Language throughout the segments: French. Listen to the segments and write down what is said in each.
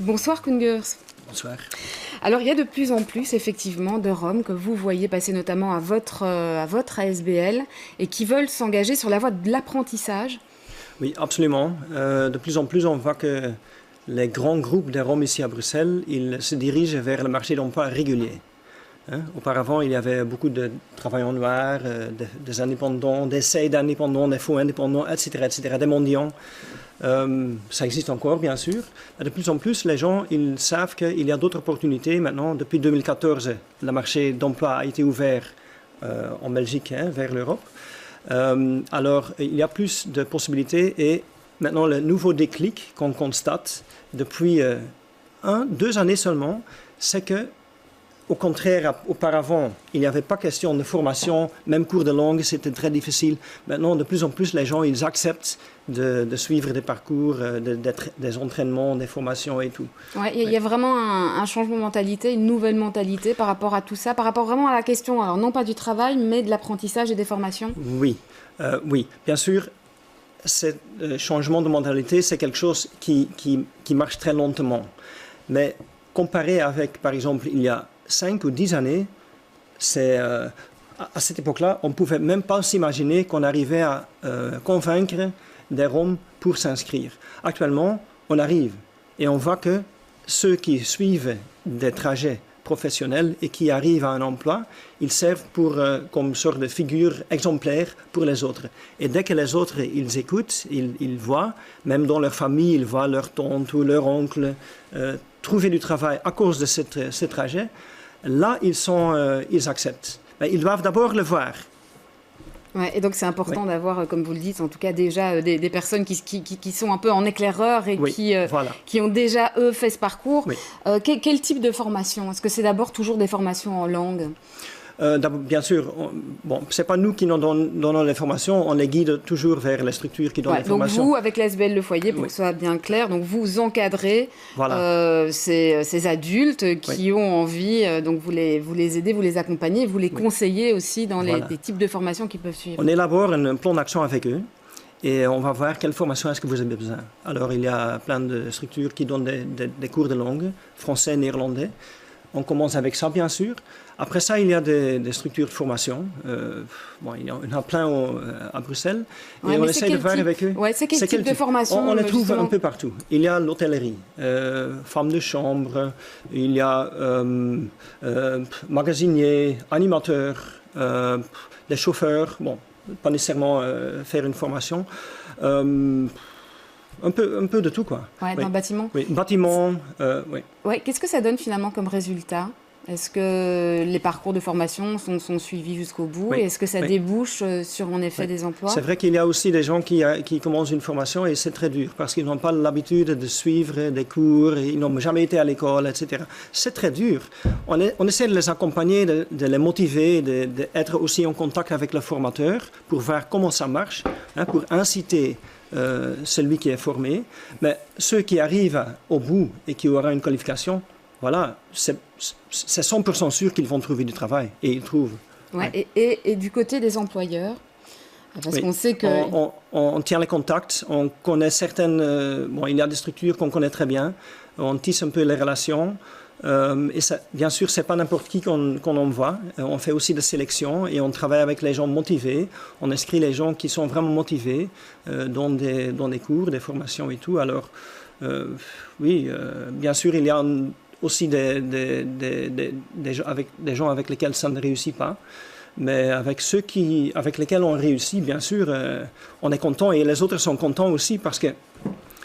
Bonsoir Kungers. Bonsoir. Alors il y a de plus en plus effectivement de Roms que vous voyez passer notamment à votre ASBL et qui veulent s'engager sur la voie de l'apprentissage. Oui, absolument. De plus en plus, on voit que les grands groupes de Roms ici à Bruxelles, ils se dirigent vers le marché d'emploi régulier. Auparavant, il y avait beaucoup de travail en noir, des indépendants, d'essais d'indépendants, des faux indépendants, etc., des mendiants. Ça existe encore, bien sûr. De plus en plus, les gens ils savent qu'il y a d'autres opportunités. Maintenant, depuis 2014, le marché d'emploi a été ouvert en Belgique vers l'Europe. Alors, il y a plus de possibilités et maintenant, le nouveau déclic qu'on constate depuis 2 années seulement, c'est que au contraire, auparavant, il n'y avait pas question de formation, même cours de langue, c'était très difficile. Maintenant, de plus en plus, les gens, ils acceptent de suivre des parcours, des entraînements, des formations et tout. Ouais, il y a vraiment un changement de mentalité, une nouvelle mentalité par rapport à tout ça, par rapport vraiment à la question, alors non pas du travail, mais de l'apprentissage et des formations. Oui, oui, bien sûr. Ce changement de mentalité, c'est quelque chose qui marche très lentement. Mais comparé avec, par exemple, il y a 5 ou 10 années, à cette époque-là, on ne pouvait même pas s'imaginer qu'on arrivait à convaincre des Roms pour s'inscrire. Actuellement, on arrive et on voit que ceux qui suivent des trajets professionnels et qui arrivent à un emploi, ils servent comme sorte de figure exemplaire pour les autres. Et dès que les autres, ils écoutent, ils voient, même dans leur famille, ils voient leur tante ou leur oncle trouver du travail à cause de ce trajet, là, ils acceptent. Mais ils doivent d'abord le voir. Ouais, et donc c'est important d'avoir, comme vous le dites, en tout cas déjà des personnes qui sont un peu en éclaireur et qui ont déjà, eux, fait ce parcours. Oui. Quel type de formation? Est-ce que c'est d'abord toujours des formations en langue? Bien sûr, ce n'est pas nous qui nous donnons les formations, on les guide toujours vers les structures qui donnent les formations. Donc vous, avec l'ASBL Le Foyer, pour que ce soit bien clair, donc vous encadrez ces adultes qui ont envie, donc vous les aidez, vous les accompagnez, vous les conseillez aussi dans les types de formations qu'ils peuvent suivre. On élabore un plan d'action avec eux et on va voir quelle formation est-ce que vous avez besoin. Alors il y a plein de structures qui donnent des cours de langue, français, néerlandais. On commence avec ça, bien sûr. Après ça, il y a des structures de formation. Il y en a plein à Bruxelles. Et on essaie de voir avec eux. C'est quel type de formation? On les trouve un peu partout. Il y a l'hôtellerie, femmes de chambre, il y a magasiniers, animateurs, des chauffeurs. Bon, pas nécessairement faire une formation. Un peu de tout, quoi. Ouais, dans le bâtiment. Oui, bâtiment, oui. Ouais, qu'est-ce que ça donne finalement comme résultat? Est-ce que les parcours de formation sont suivis jusqu'au bout? Et est-ce que ça débouche sur, en effet, des emplois? C'est vrai qu'il y a aussi des gens qui commencent une formation et c'est très dur parce qu'ils n'ont pas l'habitude de suivre des cours, ils n'ont jamais été à l'école, etc. C'est très dur. On essaie de les accompagner, de les motiver, d'être aussi en contact avec le formateur pour voir comment ça marche, pour inciter celui qui est formé. Mais ceux qui arrivent au bout et qui auront une qualification, voilà, c'est 100% sûr qu'ils vont trouver du travail, et ils trouvent. Ouais. Et du côté des employeurs, parce qu'on sait que... On tient les contacts, on connaît certaines... il y a des structures qu'on connaît très bien, on tisse un peu les relations, et ça, bien sûr, ce n'est pas n'importe qui qu'on envoie, on fait aussi des sélections, et on travaille avec les gens motivés, on inscrit les gens qui sont vraiment motivés dans des cours, des formations et tout. Alors, bien sûr, il y a aussi des gens avec lesquels ça ne réussit pas. Mais avec ceux avec lesquels on réussit, bien sûr, on est content et les autres sont contents aussi parce que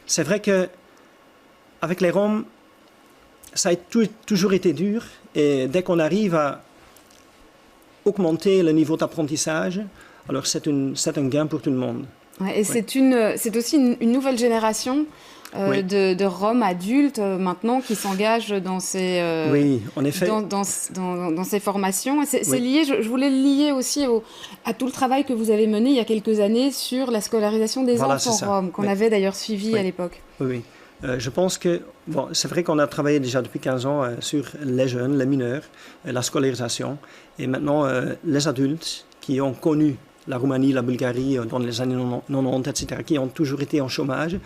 c'est vrai qu'avec les Roms, ça a toujours été dur et dès qu'on arrive à augmenter le niveau d'apprentissage, alors c'est un gain pour tout le monde. Ouais, et c'est aussi une nouvelle génération de Roms adultes maintenant qui s'engagent dans ces, en effet. dans ces formations. C'est lié, je voulais le lier aussi à tout le travail que vous avez mené il y a quelques années sur la scolarisation des enfants Roms, qu'on avait d'ailleurs suivi à l'époque. Oui. Je pense que, c'est vrai qu'on a travaillé déjà depuis 15 ans sur les jeunes, les mineurs, la scolarisation, et maintenant les adultes qui ont connu la Roumanie, la Bulgarie, dans les années 90, etc., qui ont toujours été en chômage,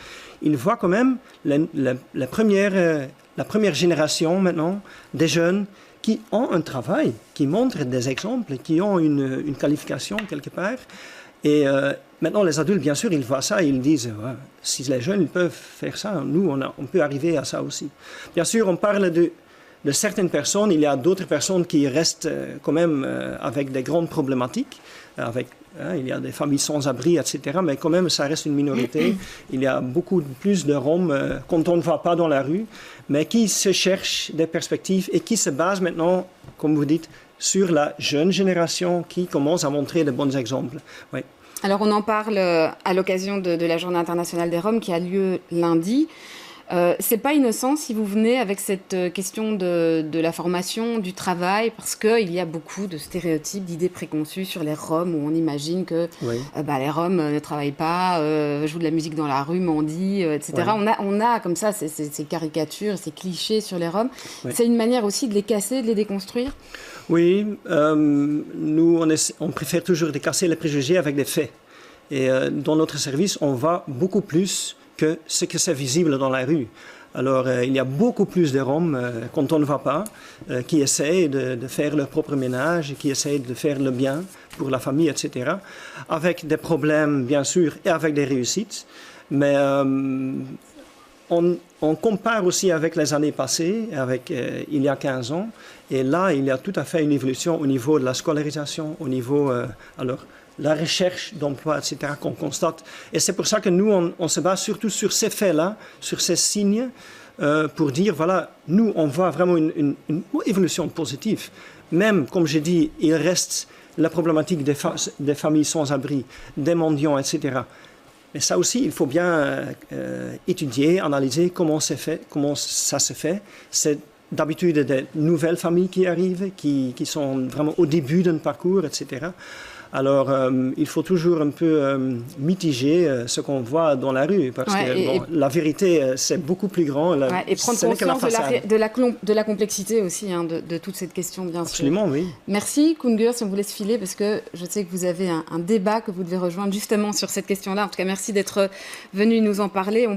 ils voient quand même la première génération maintenant des jeunes qui ont un travail, qui montrent des exemples, qui ont une qualification quelque part. Et maintenant, les adultes, bien sûr, ils voient ça et ils disent ouais, si les jeunes ils peuvent faire ça, nous, on peut arriver à ça aussi. Bien sûr, on parle de certaines personnes. Il y a d'autres personnes qui restent quand même avec des grandes problématiques. Il y a des familles sans abri, etc. Mais quand même, ça reste une minorité. Il y a beaucoup plus de Roms quand on ne va pas dans la rue, mais qui se cherchent des perspectives et qui se basent maintenant, comme vous dites, sur la jeune génération qui commence à montrer de bons exemples. Oui. Alors, on en parle à l'occasion de la Journée internationale des Roms qui a lieu lundi. C'est pas innocent si vous venez avec cette question de la formation, du travail, parce qu'il y a beaucoup de stéréotypes, d'idées préconçues sur les Roms, où on imagine que oui. Les Roms ne travaillent pas, jouent de la musique dans la rue, mendient, etc. Oui. On a comme ça ces caricatures, ces clichés sur les Roms. Oui. C'est une manière aussi de les casser, de les déconstruire. Oui, nous, on préfère toujours casser les préjugés avec des faits. Et dans notre service, on va beaucoup plus que ce que c'est visible dans la rue. Alors, il y a beaucoup plus de Roms, quand on ne va pas, qui essayent de faire leur propre ménage, qui essayent de faire le bien pour la famille, etc. Avec des problèmes, bien sûr, et avec des réussites. Mais on compare aussi avec les années passées, avec il y a 15 ans. Et là, il y a tout à fait une évolution au niveau de la scolarisation, au niveau... la recherche d'emploi, etc., qu'on constate. Et c'est pour ça que nous, on se base surtout sur ces faits-là, sur ces signes, pour dire, voilà, nous, on voit vraiment une évolution positive. Même, comme j'ai dit, il reste la problématique des familles sans abri, des mendiants, etc. Mais ça aussi, il faut bien étudier, analyser comment ça se fait. C'est d'habitude des nouvelles familles qui arrivent, qui sont vraiment au début d'un parcours, etc. Alors, il faut toujours un peu mitiger ce qu'on voit dans la rue, parce que la vérité, c'est beaucoup plus grand. Et prendre conscience de la complexité aussi, hein, de toute cette question, bien sûr. Absolument, oui. Merci, Koen Geurts, on vous laisse filer, parce que je sais que vous avez un débat que vous devez rejoindre justement sur cette question-là. En tout cas, merci d'être venu nous en parler.